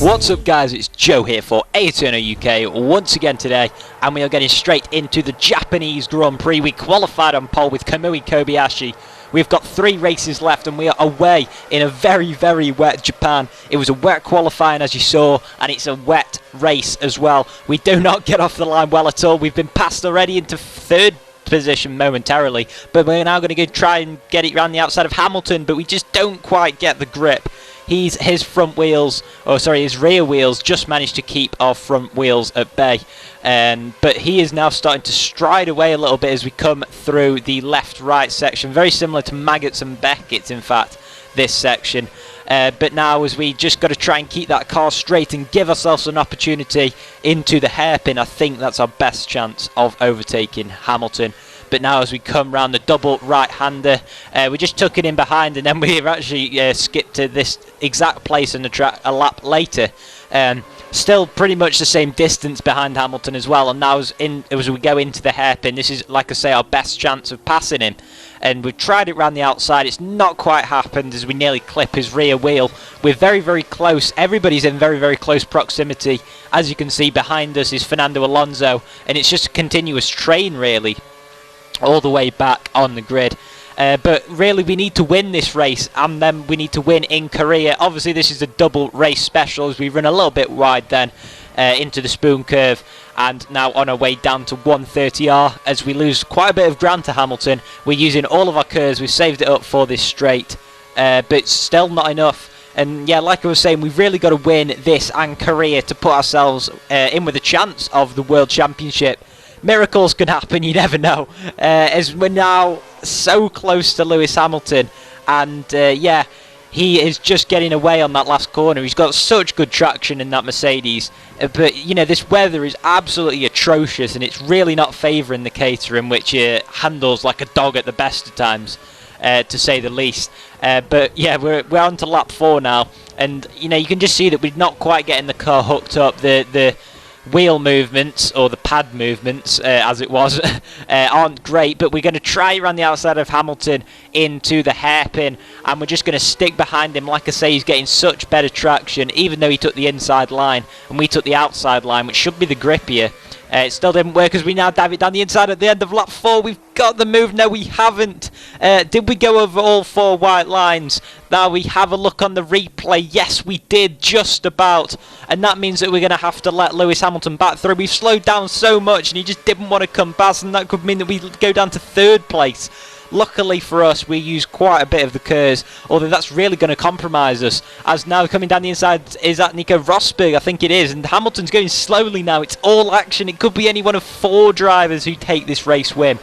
What's up guys, it's Joe here for Aeterno UK once again today, and we are getting straight into the Japanese Grand Prix. We qualified on pole with Kamui Kobayashi. We've got 3 races left and we are away in a very, very wet Japan. It was a wet qualifying as you saw, and it's a wet race as well. We do not get off the line well at all. We've been passed already into 3rd position momentarily, but we're now going to go try and get it around the outside of Hamilton, but we just don't quite get the grip. His rear wheels just managed to keep our front wheels at bay, but he is now starting to stride away a little bit as we come through the left-right section, very similar to Maggots and Beckett's in fact, this section. But now as we just got to try and keep that car straight and give ourselves an opportunity into the hairpin, I think that's our best chance of overtaking Hamilton. But now as we come round the double right-hander, we just took it in behind, and then we've actually skipped to this exact place on the track a lap later. Still pretty much the same distance behind Hamilton as well, and now as we go into the hairpin, this is, like I say, our best chance of passing him. And we've tried it round the outside, it's not quite happened as we nearly clip his rear wheel. We're very, very close, everybody's in very, very close proximity. As you can see behind us is Fernando Alonso, and it's just a continuous train really, all the way back on the grid. But really we need to win this race, and then we need to win in Kareer. Obviously this is a double race special as we run a little bit wide then into the spoon curve, and now on our way down to 130R as we lose quite a bit of ground to Hamilton. We're using all of our curves, we've saved it up for this straight, but still not enough. And yeah, like I was saying, we've really got to win this and Kareer to put ourselves in with a chance of the World Championship. Miracles can happen, you never know, as we're now so close to Lewis Hamilton, and yeah, he is just getting away on that last corner. He's got such good traction in that Mercedes, but you know, this weather is absolutely atrocious and it's really not favouring the Caterham, which handles like a dog at the best of times, to say the least. But yeah, we're on to lap 4 now, and you know, you can just see that we're not quite getting the car hooked up. The wheel movements, or the pad movements as it was, aren't great, but we're going to try around the outside of Hamilton into the hairpin, and we're just going to stick behind him. Like I say, he's getting such better traction, even though he took the inside line and we took the outside line, which should be the grippier. It still didn't work as we now dive it down the inside at the end of lap 4. We've got the move. No, we haven't. Did we go over all 4 white lines? Now we have a look on the replay. Yes, we did, just about. And that means that we're going to have to let Lewis Hamilton back through. We've slowed down so much and he just didn't want to come past, and that could mean that we go down to 3rd place. Luckily for us, we use quite a bit of the curves, although that's really going to compromise us, as now coming down the inside is that Nico Rosberg, I think it is, and Hamilton's going slowly now. It's all action. It could be any one of 4 drivers who take this race win.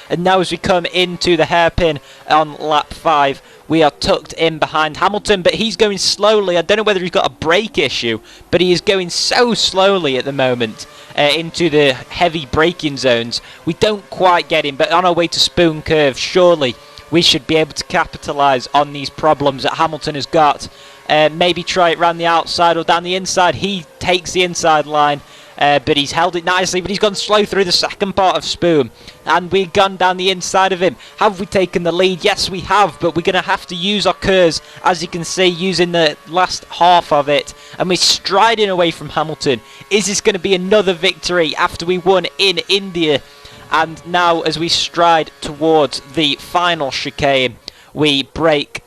And now as we come into the hairpin on lap 5, we are tucked in behind Hamilton, but he's going slowly. I don't know whether he's got a brake issue, but he is going so slowly at the moment into the heavy braking zones. We don't quite get him, but on our way to spoon curve, surely we should be able to capitalise on these problems that Hamilton has got. Maybe try it round the outside or down the inside. He takes the inside line, but he's held it nicely, but he's gone slow through the second part of spoon, and we've gone down the inside of him. Have we taken the lead? Yes, we have, but we're going to have to use our curves, as you can see, using the last half of it, and we're striding away from Hamilton. Is this going to be another victory after we won in India? And now as we stride towards the final chicane, we brake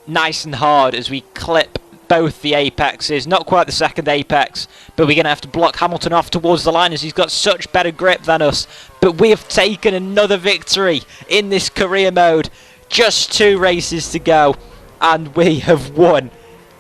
nice and hard as we clip both the apexes, not quite the second apex, but we're going to have to block Hamilton off towards the line as he's got such better grip than us. But we have taken another victory in this career mode. Just 2 races to go and we have won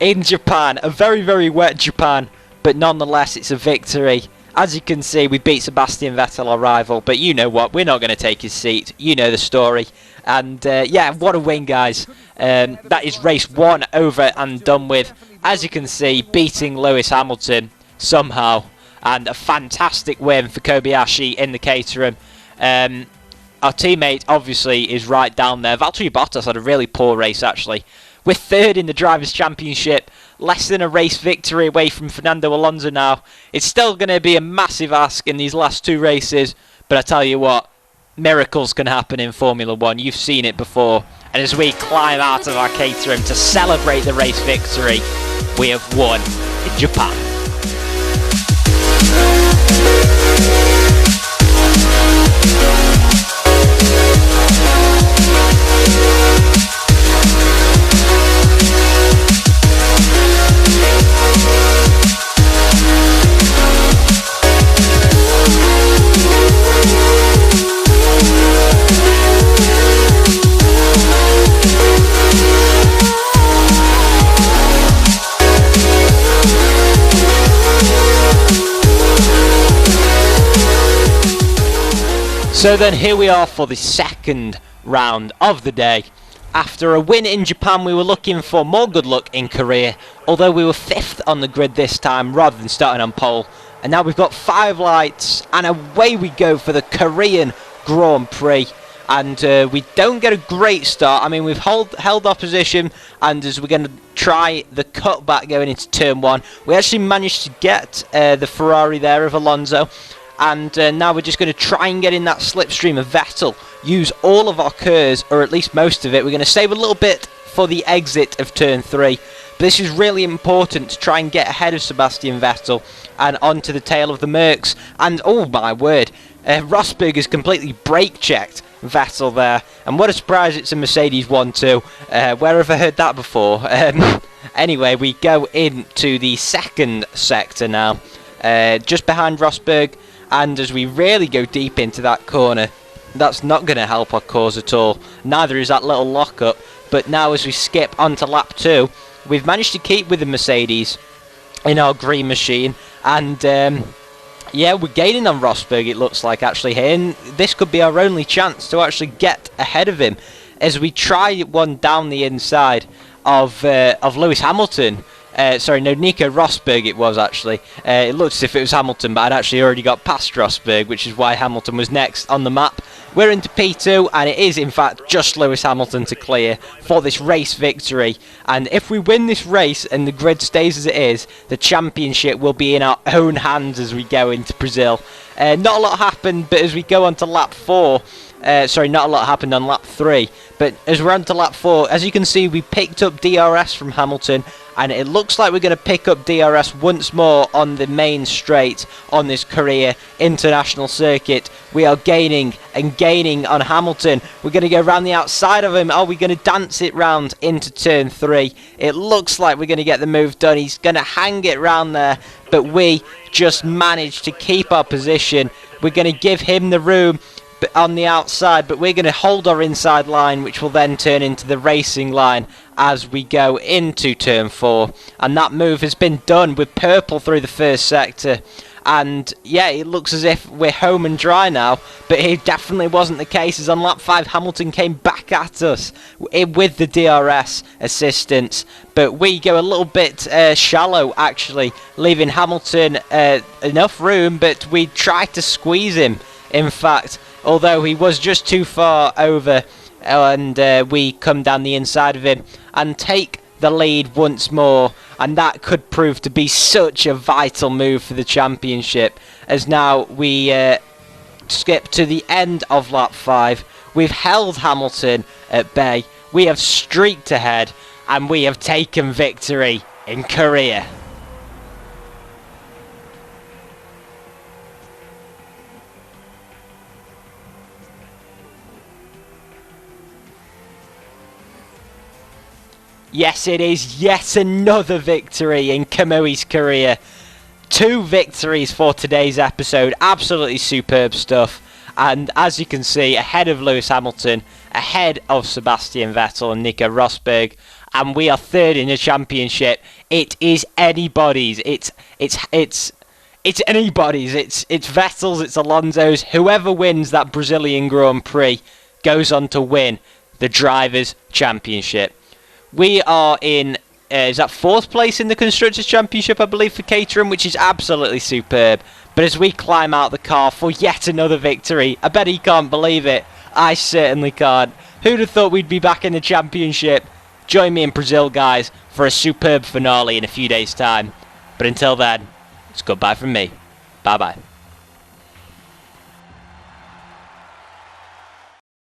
in Japan, a very, very wet Japan, but nonetheless it's a victory. As you can see, we beat Sebastian Vettel, our rival, but you know what, we're not going to take his seat. You know the story. And yeah, what a win, guys. That is race 1 over and done with. As you can see, beating Lewis Hamilton somehow, and a fantastic win for Kobayashi in the Caterham. Our teammate obviously is right down there. Valtteri Bottas had a really poor race actually. We're 3rd in the Drivers' Championship, less than a race victory away from Fernando Alonso now. It's still going to be a massive ask in these last 2 races, but I tell you what, miracles can happen in Formula 1. You've seen it before. And as we climb out of our Caterham to celebrate the race victory, we have won in Japan. So then here we are for the second round of the day. After a win in Japan, we were looking for more good luck in Kareer, although we were 5th on the grid this time rather than starting on pole. And now we've got 5 lights, and away we go for the Korean Grand Prix. And we don't get a great start. I mean, we've held our position, and as we're going to try the cutback going into turn 1, we actually managed to get the Ferrari there of Alonso. And now we're just going to try and get in that slipstream of Vettel, use all of our KERS, or at least most of it. We're going to save a little bit for the exit of turn 3. But this is really important to try and get ahead of Sebastian Vettel and onto the tail of the Mercs. And oh my word, Rosberg has completely brake checked Vettel there. And what a surprise, it's a Mercedes 1-2. Where have I heard that before? Anyway, we go into the second sector now, just behind Rosberg. And as we really go deep into that corner, that's not going to help our cause at all. Neither is that little lockup. But now as we skip onto lap 2, we've managed to keep with the Mercedes in our green machine. And yeah, we're gaining on Rosberg, it looks like, actually here. And this could be our only chance to actually get ahead of him as we try one down the inside of Lewis Hamilton. Nico Rosberg it was actually. It looked as if it was Hamilton, but I'd actually already got past Rosberg, which is why Hamilton was next on the map. We're into P2, and it is in fact just Lewis Hamilton to clear for this race victory. And if we win this race and the grid stays as it is, the championship will be in our own hands as we go into Brazil. Not a lot happened, but as we go on to lap 4, not a lot happened on lap 3, but as we're on to lap 4, as you can see, we picked up DRS from Hamilton, and it looks like we're going to pick up DRS once more on the main straight on this Korea International Circuit. We are gaining and gaining on Hamilton. We're going to go around the outside of him. Are we going to dance it round into turn 3? It looks like we're going to get the move done. He's going to hang it round there, but we just managed to keep our position. We're going to give him the room on the outside, but we're going to hold our inside line, which will then turn into the racing line as we go into turn 4. And that move has been done with purple through the first sector. And yeah, it looks as if we're home and dry now, but it definitely wasn't the case, as on lap 5 Hamilton came back at us with the DRS assistance. But we go a little bit shallow actually, leaving Hamilton enough room, but we tried to squeeze him, in fact, although he was just too far over, and we come down the inside of him and take the lead once more. And that could prove to be such a vital move for the championship, as now we skip to the end of lap 5. We've held Hamilton at bay, we have streaked ahead, and we have taken victory in Korea. Yes, it is yet another victory in Kamui's career. 2 victories for today's episode. Absolutely superb stuff. And as you can see, ahead of Lewis Hamilton, ahead of Sebastian Vettel and Nico Rosberg, and we are 3rd in the championship. It is anybody's. It's anybody's. It's Vettel's. It's Alonso's. Whoever wins that Brazilian Grand Prix goes on to win the Drivers' Championship. We are in, is that 4th place in the Constructors' Championship, I believe, for Caterham, which is absolutely superb. But as we climb out the car for yet another victory, I bet he can't believe it. I certainly can't. Who'd have thought we'd be back in the championship? Join me in Brazil, guys, for a superb finale in a few days' time. But until then, it's goodbye from me. Bye-bye.